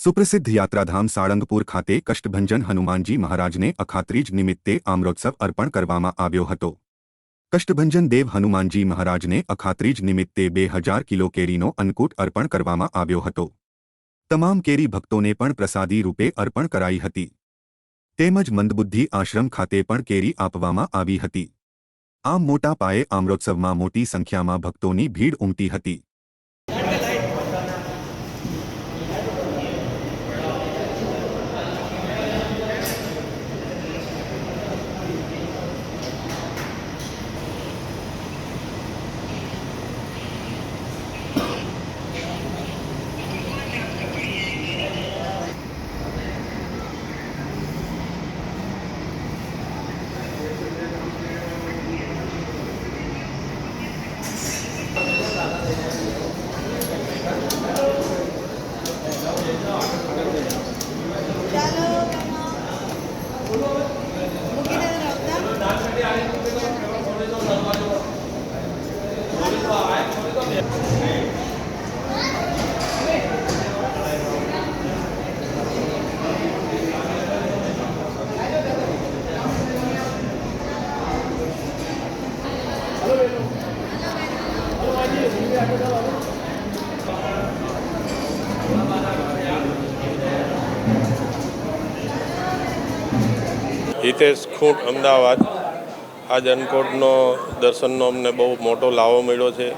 સુપ્રસિદ્ધ યાત્રાધામ સાળંગપુર ખાતે કષ્ટભંજન હનુમાનજી મહારાજને અખાત્રીજ નિમિત્તે આમ્રોત્સવ અર્પણ કરવામાં આવ્યો હતો। કષ્ટભંજન દેવ હનુમાનજી મહારાજને અખાત્રીજ નિમિત્તે 2000 કિલો કેરીનો અન્નકૂટ અર્પણ કરવામાં આવ્યો હતો। તમામ કેરી ભક્તોને પણ પ્રસાદી રૂપે અર્પણ કરાઈ હતી। તેમજ મંદબુદ્ધિ આશ્રમ ખાતે પણ કેરી આપવામાં આવી હતી। આમ મોટા પાયે આમ્રોત્સવમાં મોટી સંખ્યામાં ભક્તોની ભીડ ઉમટી હતી। હિતેશ ખૂંટ અમદાવાદ। આજ અન્નકૂટનો દર્શનનો અમને બહુ મોટો લાવો મળ્યો છે।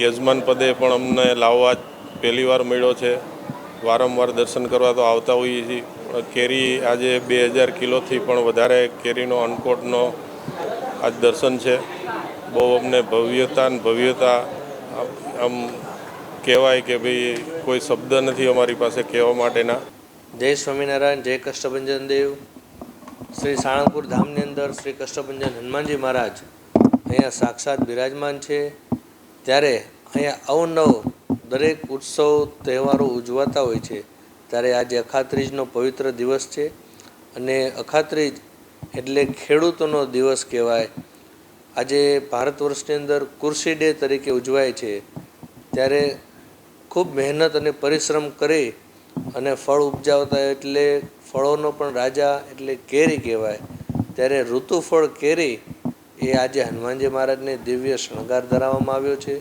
યજમાન પદે પણ અમને લાવો આજ પહેલી વાર મળ્યો છે। વારંવાર દર્શન કરવા તો આવતા હોઈએ છીએ, પણ કેરી આજે 2000 કિલોથી પણ વધારે કેરીનો અન્નકૂટનો આજ દર્શન છે। બહુ અમને ભવ્યતા આમ કહેવાય કે ભાઈ કોઈ શબ્દ નથી અમારી પાસે કહેવા માટેના। જય સ્વામિનારાયણ, જય કષ્ટભંજન દેવ। શ્રી સાળંગપુર ધામની અંદર શ્રી કષ્ટભંજન હનુમાનજી મહારાજ અહીંયા સાક્ષાત બિરાજમાન છે। ત્યારે અહીંયા અવનવ દરેક ઉત્સવ તહેવારો ઉજવાતા હોય છે। ત્યારે આજે અખાત્રીજનો પવિત્ર દિવસ છે અને અખાત્રીજ એટલે ખેડૂતોનો દિવસ કહેવાય। આજે ભારત વર્ષની અંદર કૃષિ ડે તરીકે ઉજવાય છે। ત્યારે ખૂબ મહેનત અને પરિશ્રમ કરી અને ફળ ઉપજાવતા એટલે ફળોનો પણ રાજા એટલે કેરી કહેવાય। ત્યારે ઋતુફળ કેરી એ આજે હનુમાનજી મહારાજને દિવ્ય શણગાર ધરાવવામાં આવ્યો છે।